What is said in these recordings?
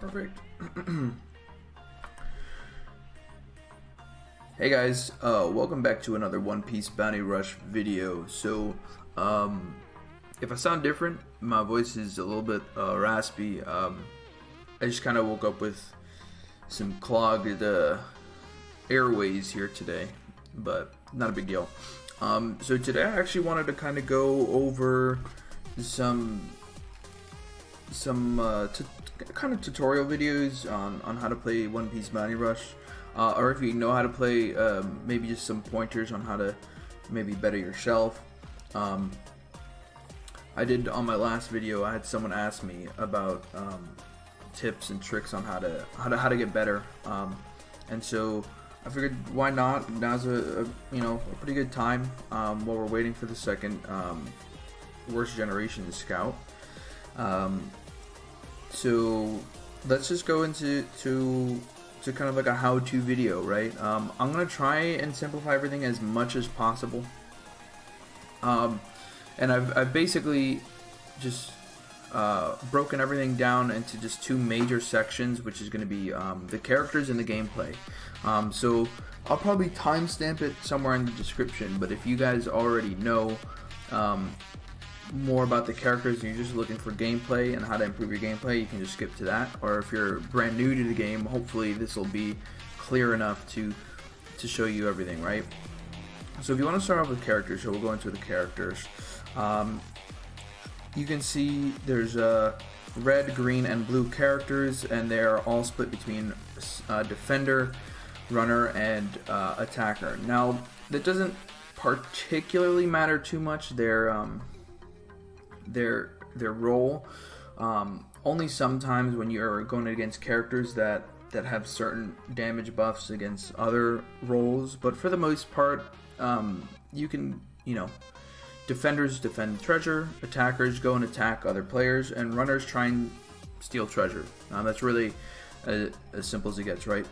Perfect. Hey guys, welcome back to another One Piece Bounty Rush video. So, if I sound different, my voice is a little bit raspy. I just kind of woke up with some clogged airways here today, but not a big deal. So today I actually wanted to kind of go over some kind of tutorial videos on how to play One Piece Bounty Rush, or if you know how to play, maybe just some pointers on how to maybe better yourself. I did on my last video. I had someone ask me about tips and tricks on how to get better, and so I figured why not? Now's a pretty good time while we're waiting for the second worst generation to scout. So let's just go into kind of like a how-to video, right? I'm gonna try and simplify everything as much as possible. And I've basically just broken everything down into just two major sections, which is going to be the characters and the gameplay. So I'll probably timestamp it somewhere in the description, but if you guys already know more about the characters and you're just looking for gameplay and how to improve your gameplay, you can just skip to that. Or if you're brand new to the game, hopefully this will be clear enough to show you everything, right? So if you want to start off with characters, so we'll go into the characters. You can see there's red, green, and blue characters, and they are all split between defender, runner, and attacker. Now that doesn't particularly matter too much. Their role, only sometimes when you're going against characters that have certain damage buffs against other roles, but for the most part, you can, defenders defend treasure, attackers go and attack other players, and runners try and steal treasure. That's really as simple as it gets, right?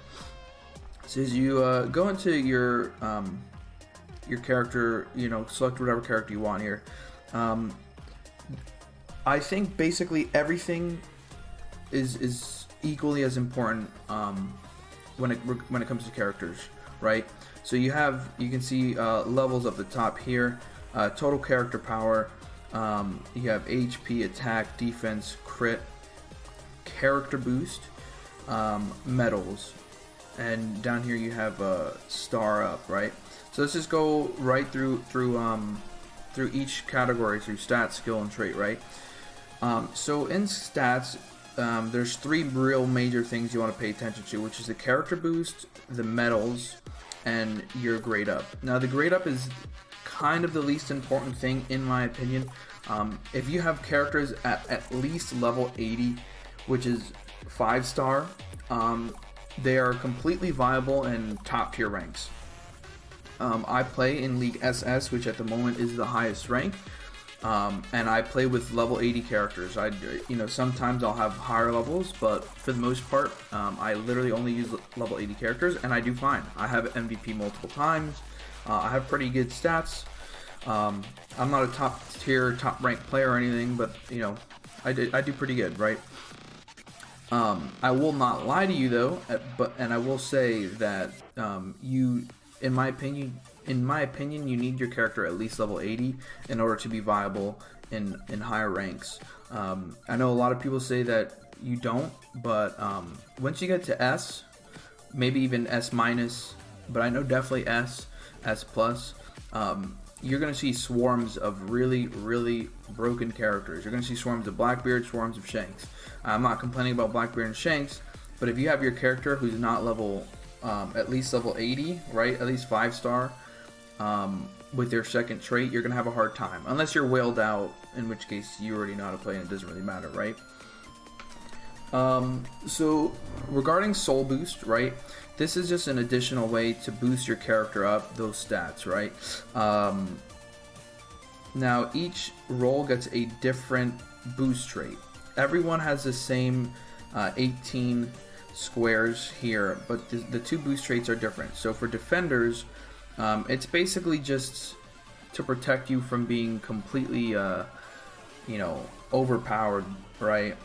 So as you go into your character, select whatever character you want here. I think basically everything is equally as important when it comes to characters, right? So you can see levels up the top here, total character power. You have HP, attack, defense, crit, character boost, medals, and down here you have star up, right? So let's just go right through each category, through stats, skill, and trait, right? So in stats, there's three real major things you want to pay attention to, which is the character boost, the medals, and your grade up. Now the grade up is kind of the least important thing in my opinion. If you have characters at least level 80, which is 5-star, they are completely viable in top tier ranks. I play in League SS, which at the moment is the highest rank, and I play with level 80 characters. Sometimes I'll have higher levels, but for the most part, I literally only use level 80 characters, and I do fine. I have MVP multiple times. I have pretty good stats. I'm not a top tier, top ranked player or anything, but I do pretty good, right? I will not lie to you though, and I will say that in my opinion, you need your character at least level 80 in order to be viable in higher ranks. I know a lot of people say that you don't, but once you get to S, maybe even S minus, but I know definitely S plus, you're going to see swarms of really, really broken characters. You're going to see swarms of Blackbeard, swarms of Shanks. I'm not complaining about Blackbeard and Shanks, but if you have your character who's not level at least level 80, right? At least 5-star, with their second trait, you're gonna have a hard time. Unless you're whaled out, in which case you already know how to play and it doesn't really matter, right? So regarding soul boost, right? This is just an additional way to boost your character up, those stats, right? Now each role gets a different boost trait. Everyone has the same 18 squares here, but the two boost traits are different. So for defenders, it's basically just to protect you from being completely overpowered right?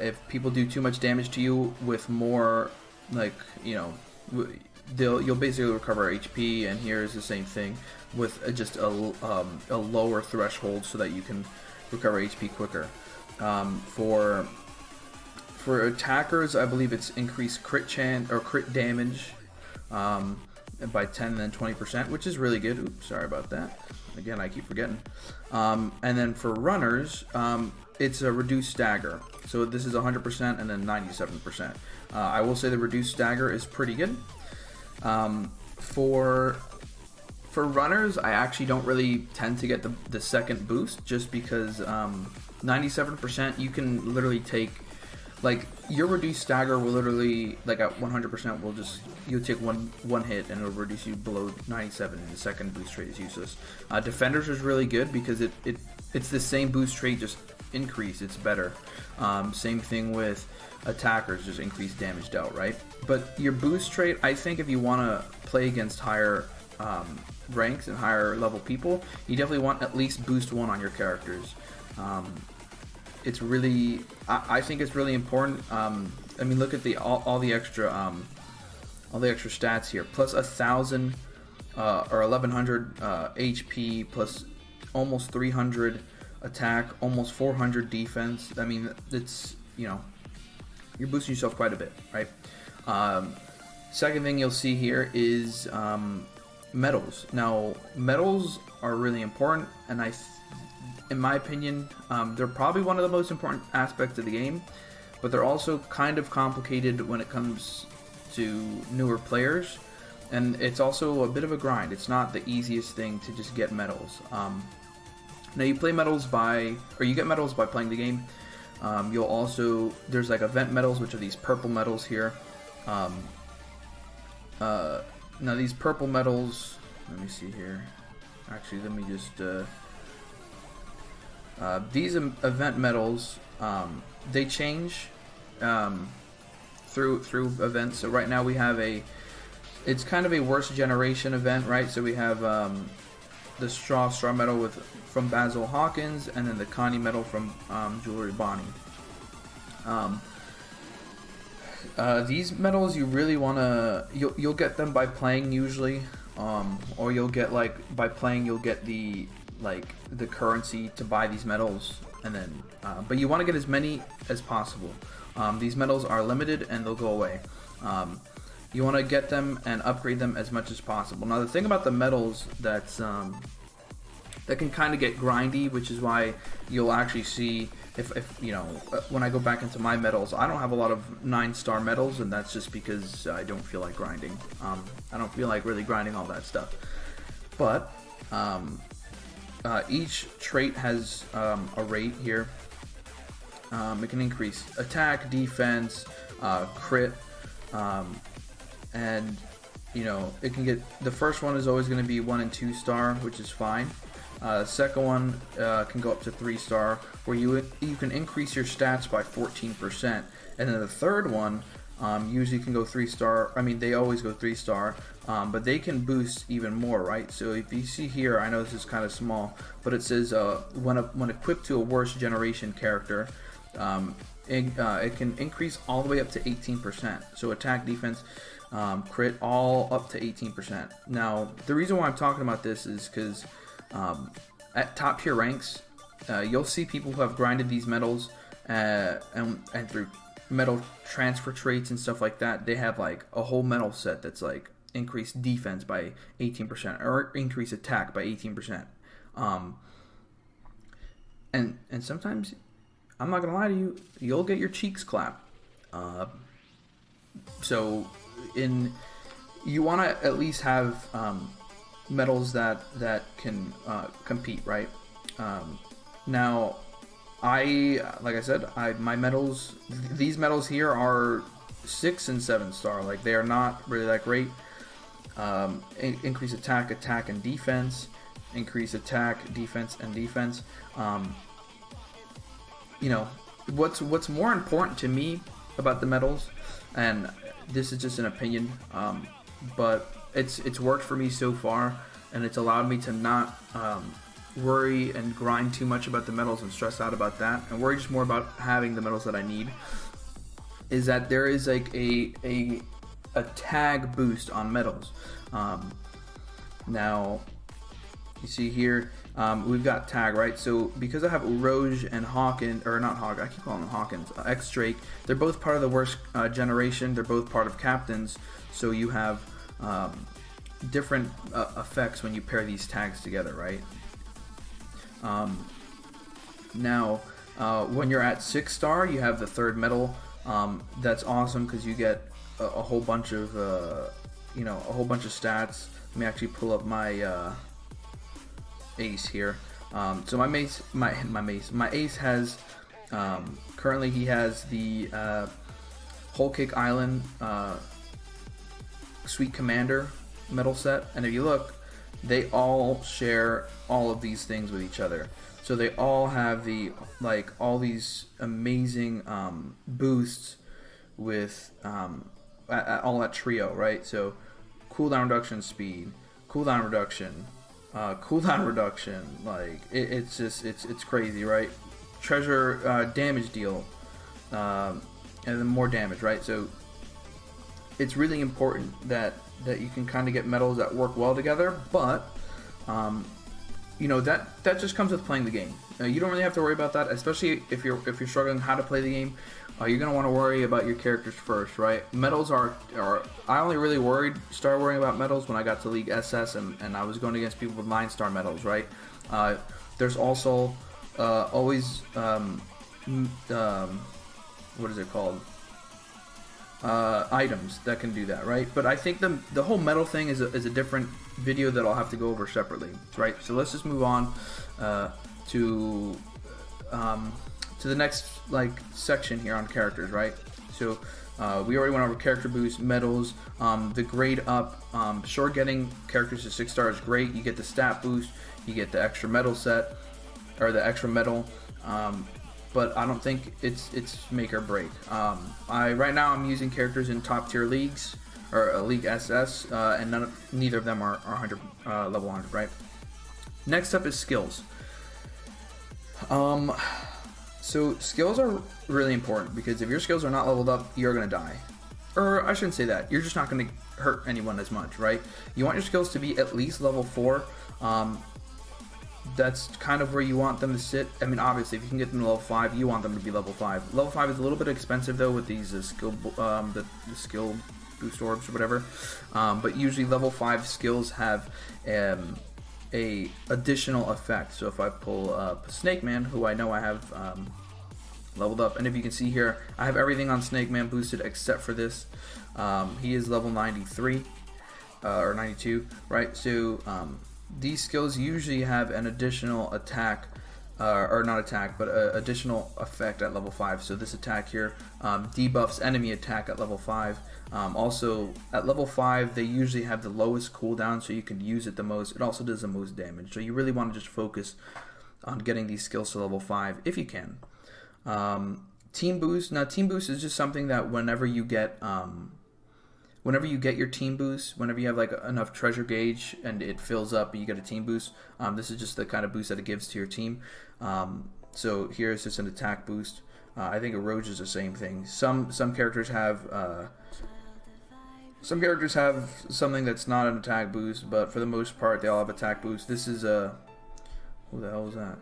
If people do too much damage to you with more, like, you know, you'll basically recover HP, and here's the same thing with just a lower threshold so that you can recover HP quicker. For attackers, I believe it's increased crit chance or crit damage by 10 and then 20%, which is really good. Oops, sorry about that. Again, I keep forgetting. And then for runners, it's a reduced stagger. So this is 100% and then 97%. I will say the reduced stagger is pretty good. For runners, I actually don't really tend to get the second boost, just because 97% you can literally take, like, your reduced stagger will literally, like, at 100% will just, you'll take one hit and it'll reduce you below 97, and the second boost trait is useless. Defenders is really good because it's the same boost trait, just increase. It's better. Same thing with attackers, just increased damage dealt, right? But your boost trait, I think if you want to play against higher ranks and higher level people, you definitely want at least boost 1 on your characters. It's really, I think it's really important. I mean, look at all the extra stats here. Plus 1,000 or 1,100 HP, plus almost 300 attack, almost 400 defense. I mean, it's, you know, you're boosting yourself quite a bit, right? Second thing you'll see here is medals. Now, medals are really important, and in my opinion, they're probably one of the most important aspects of the game, but they're also kind of complicated when it comes to newer players, and it's also a bit of a grind. It's not the easiest thing to just get medals. Now, you play medals you get medals by playing the game. You'll also, there's like event medals, which are these purple medals here. Now these purple medals, let me see here. Actually, let me just, these event medals, they change through events. So right now we have it's kind of a worst generation event, right? So we have the straw medal from Basil Hawkins, and then the Connie medal from Jewelry Bonnie. These medals, you really wanna, you'll get them by playing usually, or you'll get, like, by playing you'll get the currency to buy these medals, and then but you want to get as many as possible. These medals are limited and they'll go away. You want to get them and upgrade them as much as possible. Now, the thing about the medals that can kind of get grindy, which is why you'll actually see, if you know, when I go back into my medals, I don't have a lot of 9-star medals, and that's just because I don't feel like grinding. I don't feel like really grinding all that stuff. But each trait has a rate here. It can increase attack, defense, crit, and, you know, it can get, the first one is always going to be 1 and 2 star, which is fine. Second one can go up to 3 star, where you can increase your stats by 14%, and then the third one usually can go 3 star. I mean, they always go 3 star, but they can boost even more, right? So if you see here, I know this is kind of small, but it says when equipped to a worst generation character, it can increase all the way up to 18%. So attack, defense, crit, all up to 18%. Now, the reason why I'm talking about this is because at top tier ranks, you'll see people who have grinded these medals, and through medal transfer traits and stuff like that, they have like a whole medal set that's like increase defense by 18% or increase attack by 18%. And sometimes, I'm not gonna lie to you, you'll get your cheeks clapped. So you want to at least have medals that can compete, right? Now, like I said, my medals, these medals here are 6 and 7 star. Like, they are not really that great. Increase attack, and defense. Increase attack, defense, and defense. You know, what's more important to me about the medals, and this is just an opinion, but it's worked for me so far, and it's allowed me to not worry and grind too much about the medals and stress out about that, and worry just more about having the medals that I need, is that there is like a tag boost on medals. Now, you see here, we've got tag, right? So because I have Rouge and Hawkins, or not Hawk, I keep calling them Hawkins, X-Drake, they're both part of the worst generation, they're both part of captains, so you have different effects when you pair these tags together, right? Now, when you're at 6-star, you have the third medal. That's awesome because you get a whole bunch of, a whole bunch of stats. Let me actually pull up my ace here. So my ace has, currently he has the Whole Cake Island Sweet Commander medal set, and if you look, they all share all of these things with each other. So they all have all these amazing boosts with all that trio, right? So cooldown reduction speed, cooldown reduction, like it's crazy, right? Treasure damage deal, and then more damage, right? So it's really important that you can kind of get medals that work well together, but that just comes with playing the game. You don't really have to worry about that, especially if you're struggling how to play the game. You're gonna want to worry about your characters first, right? Medals are I only really started worrying about medals when I got to League SS and I was going against people with 9-star medals, right? There's also always what is it called? Items that can do that, right? But I think the whole medal thing is a different video that I'll have to go over separately, right? So let's just move on to the next section here on characters, right? So we already went over character boost, medals, the grade up. Sure, getting characters to 6-star is great. You get the stat boost, you get the extra medal set, or the extra medal. But I don't think it's make or break. Right now I'm using characters in top tier leagues, or League SS, and neither of them are 100 level 100, right? Next up is skills. So skills are really important because if your skills are not leveled up, you're gonna die. Or I shouldn't say that. You're just not gonna hurt anyone as much, right? You want your skills to be at least level 4. That's kind of where you want them to sit. I mean, obviously, if you can get them to level 5, you want them to be level 5. Level 5 is a little bit expensive though with these the skill boost orbs or whatever. But usually level 5 skills have a additional effect. So if I pull up Snake Man, who I know I have leveled up, and if you can see here, I have everything on Snake Man boosted except for this. He is level 93 or 92, right? So these skills usually have an additional attack, or not attack, but additional effect at level 5. So this attack here debuffs enemy attack at level 5. Also, at level 5, they usually have the lowest cooldown, so you can use it the most. It also does the most damage. So you really want to just focus on getting these skills to level 5 if you can. Team boost. Now, team boost is just something that whenever you get your team boost, whenever you have enough treasure gauge and it fills up, you get a team boost. This is just the kind of boost that it gives to your team. So here is just an attack boost. I think a Roach is the same thing. Some characters have something that's not an attack boost, but for the most part, they all have attack boost. This is a who the hell is that?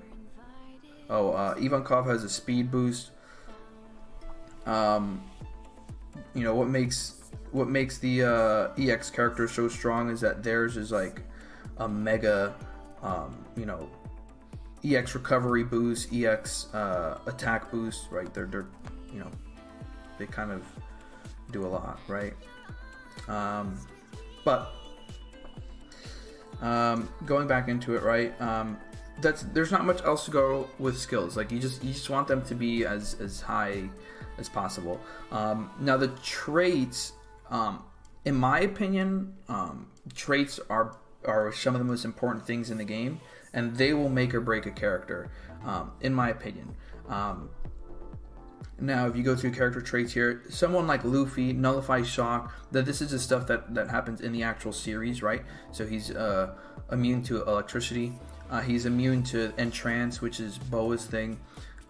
Oh, Ivankov has a speed boost. What makes the EX character so strong is that theirs is like a mega, EX recovery boost, EX attack boost, right? They're they kind of do a lot, right? But going back into it, right? There's not much else to go with skills. Like you just want them to be as high as possible. Now the traits, in my opinion, traits are some of the most important things in the game, and they will make or break a character, in my opinion. Now, if you go through character traits here, someone like Luffy, Nullify Shock, this is the stuff that happens in the actual series, right? So he's immune to electricity. He's immune to Entrance, which is Boa's thing.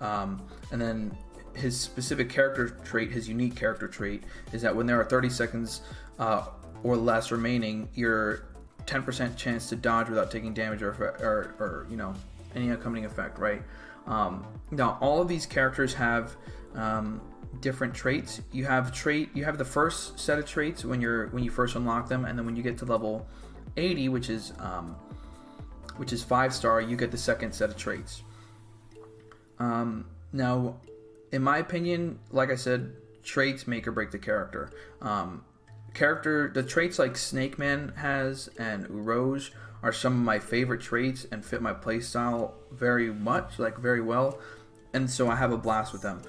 And then his specific character trait, his unique character trait, is that when there are 30 seconds or less remaining, you're 10% chance to dodge without taking damage or you know, any accompanying effect, right? Now all of these characters have different traits. You have the first set of traits when you first unlock them, and then when you get to level 80, which is 5-star, you get the second set of traits. Now, in my opinion, like I said, traits make or break the character. The traits like Snake Man has and Uroge are some of my favorite traits and fit my playstyle very much, like very well, and so I have a blast with them.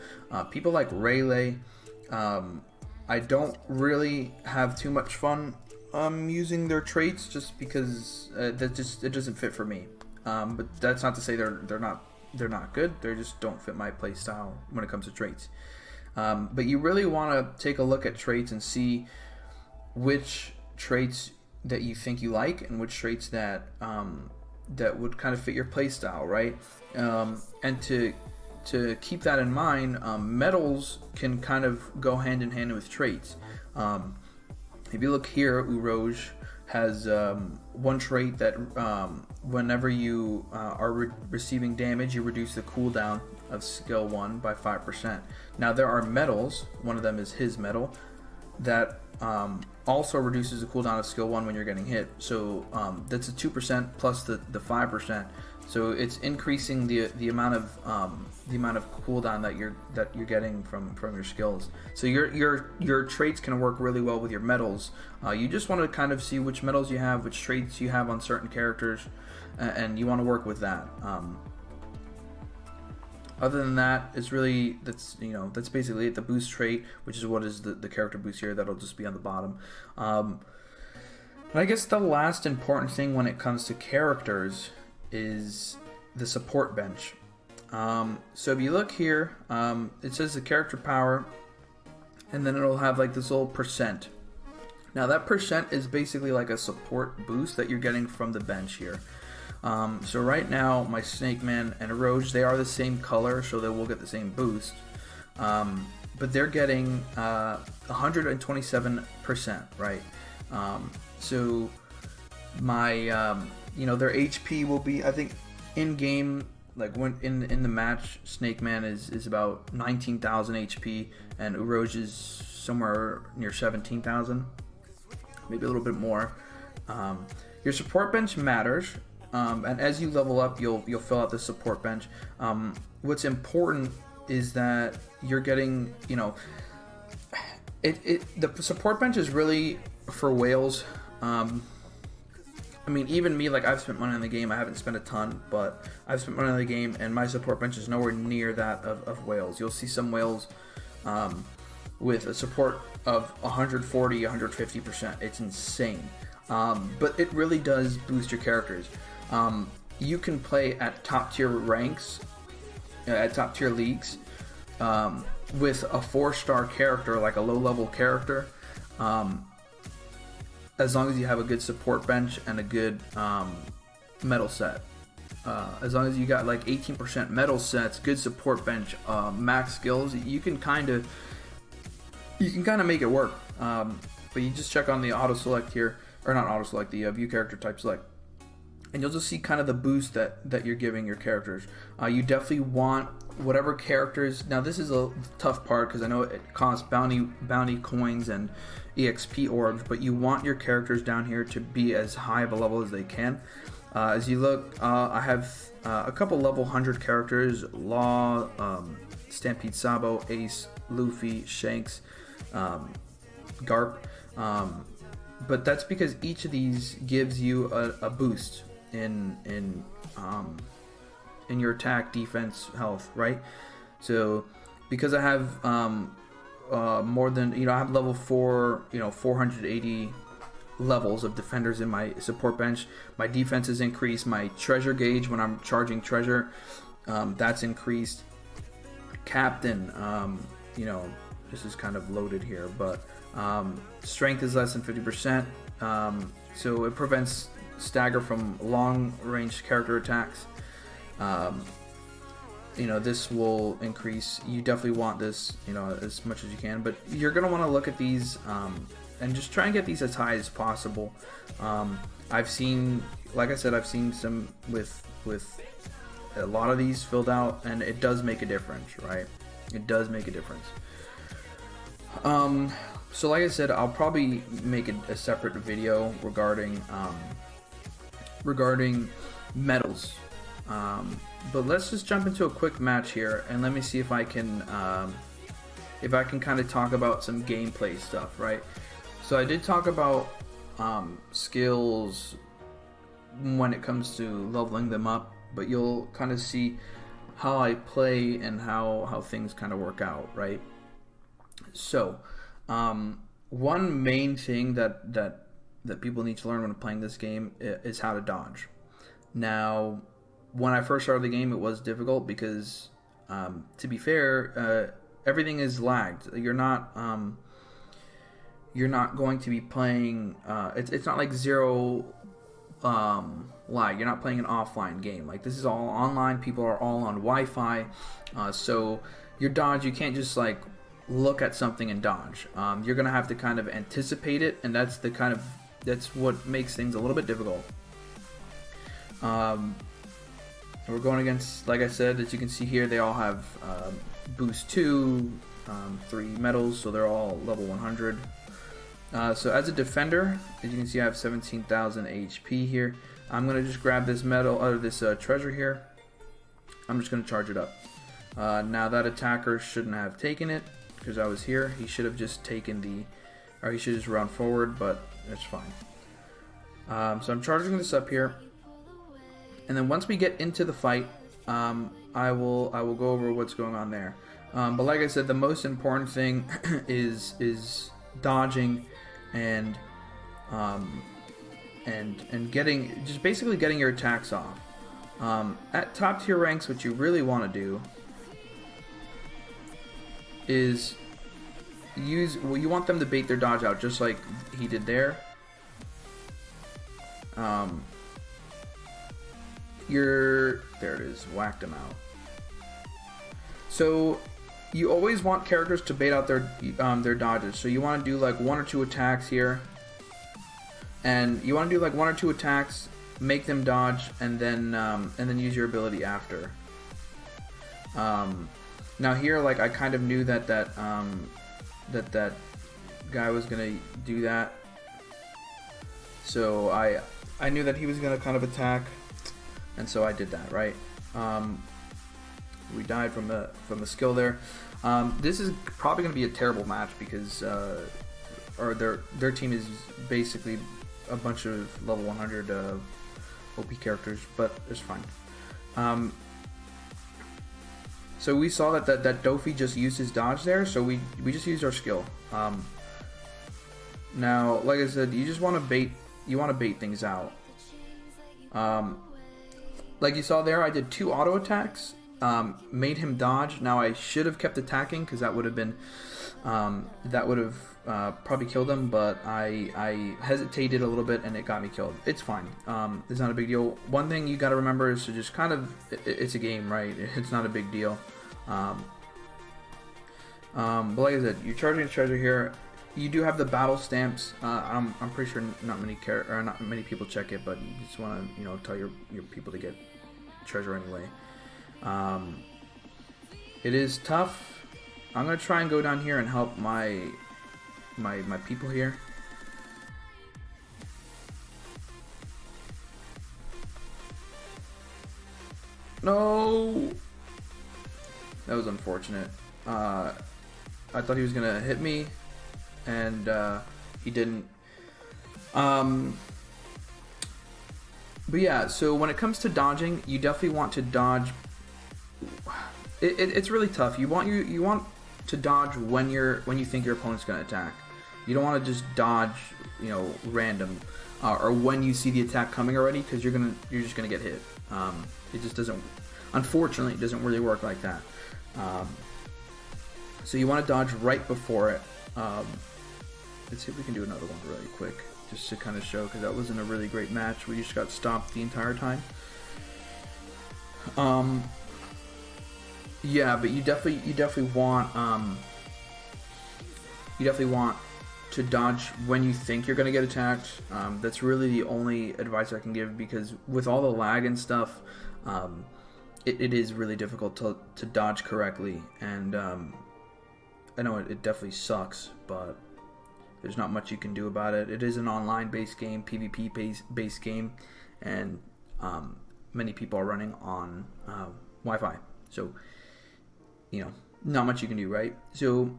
People like Rayleigh, I don't really have too much fun using their traits just because it doesn't fit for me. But that's not to say they're not good. They just don't fit my playstyle when it comes to traits. But you really want to take a look at traits and see which traits that you think you like and which traits that would kind of fit your playstyle, right? And to keep that in mind, medals can kind of go hand in hand with traits. If you look here, Uroge has one trait that whenever you are receiving damage, you reduce the cooldown of skill 1 by 5%. Now there are medals, one of them is his medal, that also reduces the cooldown of skill 1 when you're getting hit. So that's a 2% plus the 5%. So it's increasing the amount of cooldown that you're getting from your skills. So your traits can work really well with your medals. You just want to kind of see which medals you have, which traits you have on certain characters, and you want to work with that. Other than that, it's really that's basically it. The boost trait, which is what is the character boost here, that'll just be on the bottom. And I guess the last important thing when it comes to characters is the support bench. So if you look here, it says the character power, and then it'll have like this little percent. Now that percent is basically like a support boost that you're getting from the bench here. So right now my Snake Man and Uroge, they are the same color, so they will get the same boost. But they're getting 127%, right? So my their HP will be, I think, in game, like when in the match, Snake Man is about 19,000 HP and Uroge is somewhere near 17,000, maybe a little bit more. Your support bench matters, and as you level up, you'll fill out the support bench. What's important is that you're getting, the support bench is really for whales. I mean, even me, like, I've spent money on the game. I haven't spent a ton, but I've spent money on the game, and my support bench is nowhere near that of whales. You'll see some whales with a support of 140, 150%. It's insane. But it really does boost your characters. You can play at top tier ranks, at top tier leagues, with a 4-star character, like a low level character. As long as you have a good support bench and a good medal set. As long as you got like 18% medal sets, good support bench, max skills, you can kind of make it work. But you just check on the auto select here, or not auto select, the view character type select, and you'll just see kind of the boost that you're giving your characters. You definitely want whatever characters. Now this is a tough part because I know it costs bounty coins and EXP orbs, but you want your characters down here to be as high of a level as they can. As you look, I have a couple level 100 characters: Law, Stampede Sabo, Ace, Luffy, Shanks, Garp. But that's because each of these gives you a boost in your attack, defense, health, right? So because I have more than, I have level 4, 480 levels of defenders in my support bench. My defense is increased. My treasure gauge, when I'm charging treasure, that's increased. Captain, this is kind of loaded here, but strength is less than 50%, so it prevents stagger from long-range character attacks. You know, this will increase. You definitely want this, you know, as much as you can, but you're gonna want to look at these and just try and get these as high as possible. I've seen, like I said, I've seen some with a lot of these filled out, and it does make a difference, right? It does make a difference. So like I said, I'll probably make a separate video regarding medals. But let's just jump into a quick match here, and let me see if I can kind of talk about some gameplay stuff, right? So I did talk about skills when it comes to leveling them up, but you'll kind of see how I play and how things kind of work out, right? So one main thing that people need to learn when playing this game is how to dodge. Now, when I first started the game, it was difficult because, to be fair, everything is lagged. You're not going to be playing. It's not like zero lag. You're not playing an offline game. Like, this is all online. People are all on Wi-Fi, so your dodge, you can't just like look at something and dodge. You're gonna have to kind of anticipate it, and that's what makes things a little bit difficult. We're going against, like I said, as you can see here, they all have boost 2, 3 medals, so they're all level 100. So as a defender, as you can see, I have 17,000 HP here. I'm going to just grab this medal, or this treasure here. I'm just going to charge it up. Now that attacker shouldn't have taken it, because I was here. He should have just taken or he should just run forward, but it's fine. So I'm charging this up here. And then once we get into the fight, I will go over what's going on there. But like I said, the most important thing is dodging and getting, just basically getting your attacks off. At top tier ranks, what you really want to do is you want them to bait their dodge out, just like he did there. There it is, whacked him out. So you always want characters to bait out their dodges. So you want to do like 1 or 2 attacks here, and you want to do like 1 or 2 attacks, make them dodge, and then use your ability after. Now here, like, I kind of knew that guy was gonna do that, so I knew that he was gonna kind of attack. And so I did that, right? We died from the skill there. This is probably going to be a terrible match because their team is basically a bunch of level 100 OP characters, but it's fine. So we saw that Dofi just used his dodge there, so we just used our skill. Now, like I said, you just want to bait things out. Like you saw there, I did 2 auto attacks, made him dodge. Now I should have kept attacking because that would have probably killed him, but I hesitated a little bit and it got me killed. It's fine. It's not a big deal. One thing you got to remember is to just kind of, it's a game, right? It's not a big deal. But like I said, you're charging a treasure here. You do have the battle stamps. I'm pretty sure not many people check it, but you just want to tell your people to get treasure anyway. It is tough. I'm gonna try and go down here and help my people here. No, that was unfortunate. I thought he was gonna hit me, and he didn't. But yeah, so when it comes to dodging, you definitely want to dodge. It's really tough. You want to dodge when you think your opponent's gonna attack. You don't want to just dodge, random, or when you see the attack coming already, because you're just gonna get hit. It just doesn't. Unfortunately, it doesn't really work like that. So you want to dodge right before it. Let's see if we can do another one really quick. just to kind of show, because that wasn't a really great match. We just got stopped the entire time. Yeah, but you definitely want to dodge when you think you're gonna get attacked. That's really the only advice I can give, because with all the lag and stuff, it is really difficult to dodge correctly. And I know it definitely sucks, but there's not much you can do about it. It is an online-based game, PvP-based game, and many people are running on Wi-Fi, so not much you can do, right? So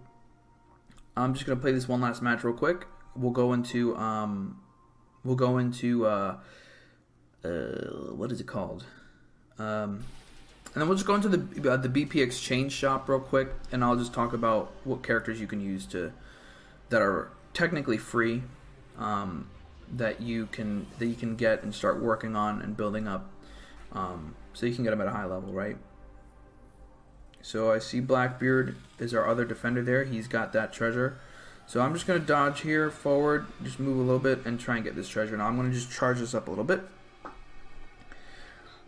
I'm just gonna play this one last match real quick. We'll go into what is it called? And then we'll just go into the BP Exchange shop real quick, and I'll just talk about what characters you can use that are technically free, that you can get and start working on and building up, so you can get them at a high level, right? So I see Blackbeard is our other defender there. He's got that treasure. So I'm just going to dodge here, forward, just move a little bit, and try and get this treasure. Now I'm going to just charge this up a little bit.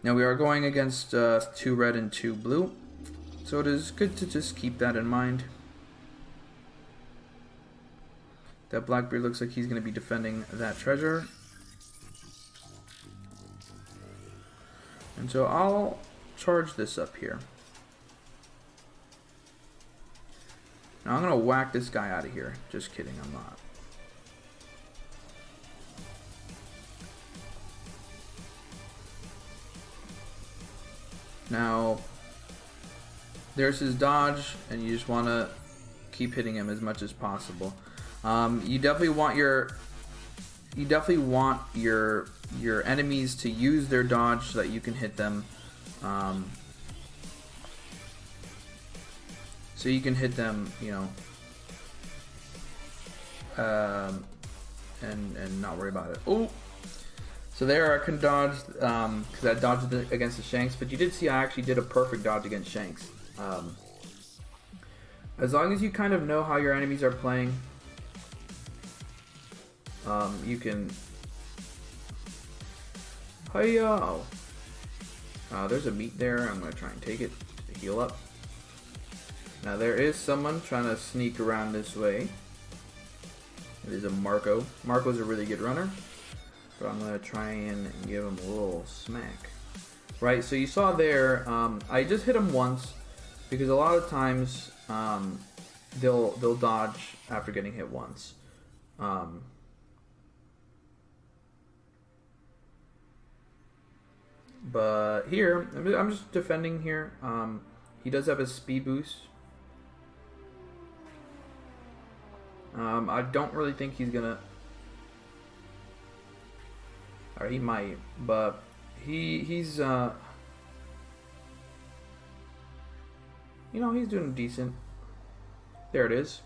Now we are going against 2 red and 2 blue, so it is good to just keep that in mind. That Blackbeard looks like he's going to be defending that treasure. And so I'll charge this up here. Now I'm going to whack this guy out of here. Just kidding, I'm not. Now, there's his dodge, and you just want to keep hitting him as much as possible. You definitely want your enemies to use their dodge so that you can hit them. So you can hit them, and not worry about it. Oh. So there I can dodge, because I dodged against the Shanks, but you did see I actually did a perfect dodge against Shanks. As long as you kind of know how your enemies are playing, you can... Hi-yo! There's a meat there. I'm going to try and take it to heal up. Now there is someone trying to sneak around this way. It is a Marco. Marco's a really good runner. But I'm going to try and give him a little smack. Right, so you saw there, I just hit him once, because a lot of times they'll dodge after getting hit once. But here, I'm just defending here. He does have a speed boost. I don't really think he's going to... Or he might, but he's he's doing decent. There it is.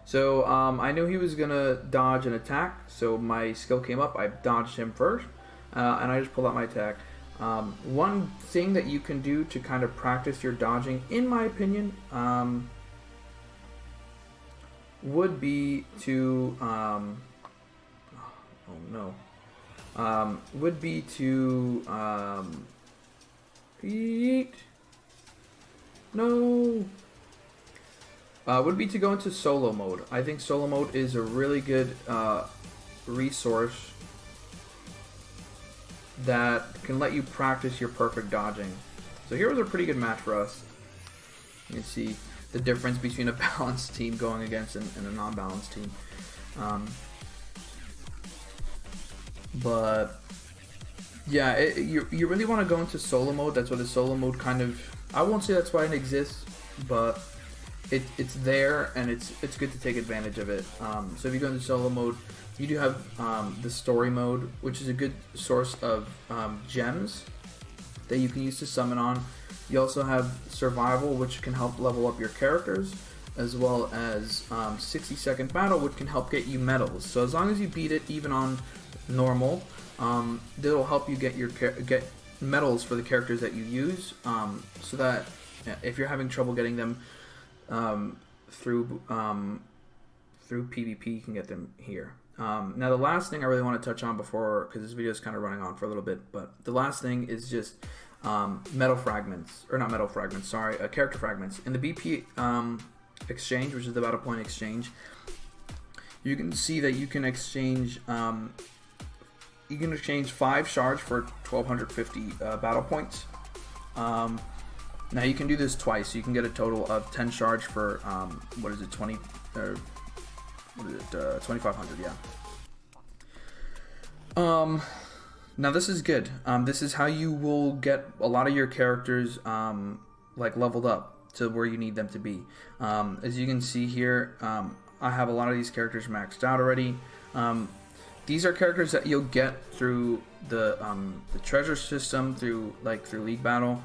So I knew he was gonna dodge an attack, so my skill came up. I dodged him first, and I just pulled out my attack. One thing that you can do to kind of practice your dodging, in my opinion, would be to would be to would be to go into solo mode. I think solo mode is a really good resource that can let you practice your perfect dodging. So here was a pretty good match for us. You can see the difference between a balanced team going against and a non-balanced team. But yeah, you really want to go into solo mode. That's what the solo mode kind of... I won't say that's why it exists, but it's there, and it's good to take advantage of it. So if you go into solo mode, you do have the story mode, which is a good source of gems that you can use to summon on. You also have survival, which can help level up your characters, as well as 60-second battle, which can help get you medals. So as long as you beat it even on normal, that'll help you get medals for the characters that you use, so that if you're having trouble getting them through PvP, you can get them here. Now the last thing I really want to touch on before, because this video is kind of running on for a little bit, but the last thing is just metal fragments, or not metal fragments, sorry, character fragments. In the BP exchange, which is the battle point exchange, you can see that you can exchange 5 shards for 1250 battle points. Now you can do this twice. You can get a total of 10 shards for 2500, yeah. Now this is good. This is how you will get a lot of your characters like leveled up to where you need them to be. As you can see here, I have a lot of these characters maxed out already. These are characters that you'll get through the treasure system, through League Battle,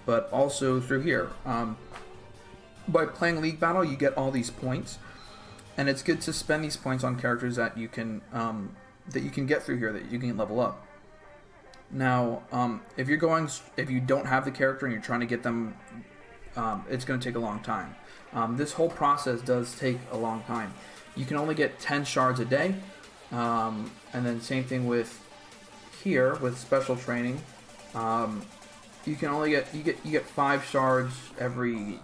but also through here. By playing League Battle, you get all these points, and it's good to spend these points on characters that you can get through here, that you can level up. Now, if you don't have the character and you're trying to get them, it's going to take a long time. This whole process does take a long time. You can only get 10 shards a day, and then same thing with here with special training. You can only get 5 shards every,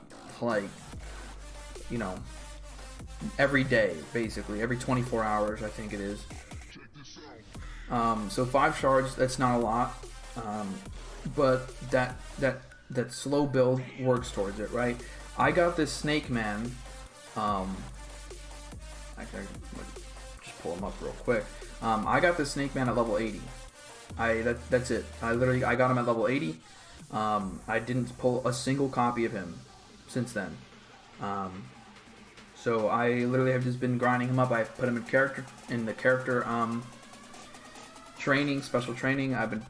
every day, basically every 24 hours, I think it is. So 5 shards, that's not a lot, but that slow build works towards it, right? I got this Snake Man. Actually, I just pull him up real quick. I got this Snake Man at level 80. That's it. I got him at level 80. I didn't pull a single copy of him since then. So I literally have just been grinding him up. I put him in the character training, special training. I've been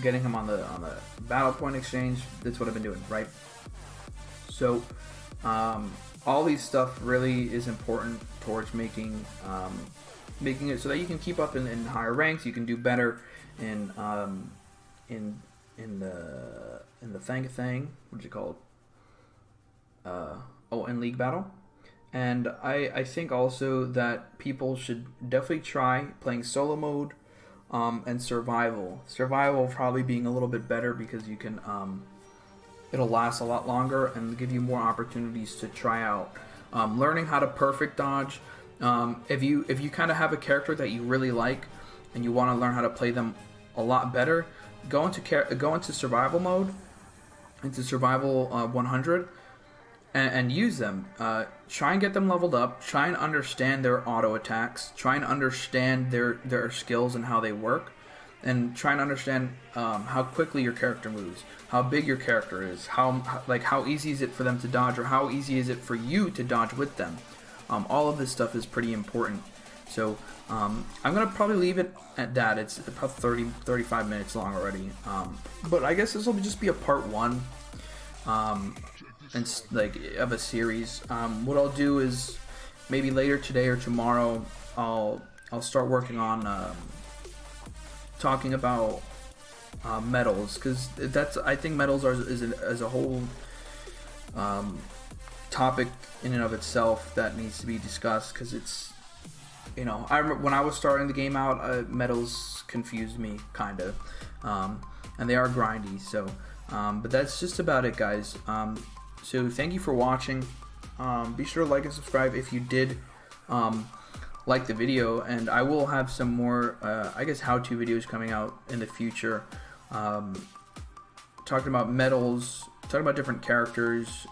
getting him on the battle point exchange. That's what I've been doing, right? So all these stuff really is important towards making it so that you can keep up in higher ranks. You can do better in the thing. What's it called? In League Battle. And I think also that people should definitely try playing solo mode and survival. Survival probably being a little bit better because you can it'll last a lot longer and give you more opportunities to try out learning how to perfect dodge. If you kind of have a character that you really like and you want to learn how to play them a lot better, go into survival mode, into survival 100, and use them. Try and get them leveled up. Try and understand their auto attacks. Try and understand their skills and how they work, and try and understand how quickly your character moves, how big your character is, how easy is it for them to dodge, or how easy is it for you to dodge with them. All of this stuff is pretty important. So I'm gonna probably leave it at that. It's about 35 minutes long already. But I guess this will just be a part 1. Of a series. What I'll do is maybe later today or tomorrow I'll start working on talking about metals, because I think metals is a whole topic in and of itself that needs to be discussed, because it's, I remember when I was starting the game out, metals confused me kind of, and they are grindy. So but that's just about it, guys. So thank you for watching. Be sure to like and subscribe if you did like the video, and I will have some more I guess how-to videos coming out in the future, talking about metals, talking about different characters.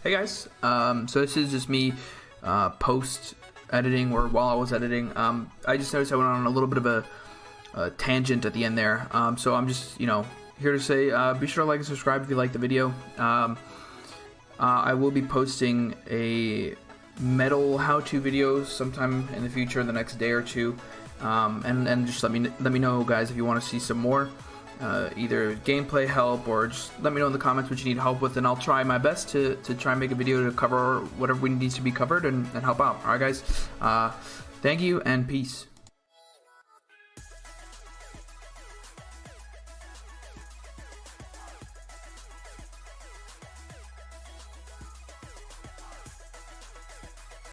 Hey guys, so this is just me post editing, or while I was editing. I just noticed I went on a little bit of a tangent at the end there, so I'm just here to say, be sure to like and subscribe if you like the video. I will be posting a metal how-to video sometime in the future, in the next day or two, and just let me know, guys, if you want to see some more, either gameplay help, or just let me know in the comments what you need help with, and I'll try my best to try and make a video to cover whatever needs to be covered and help out. Alright guys, thank you and peace.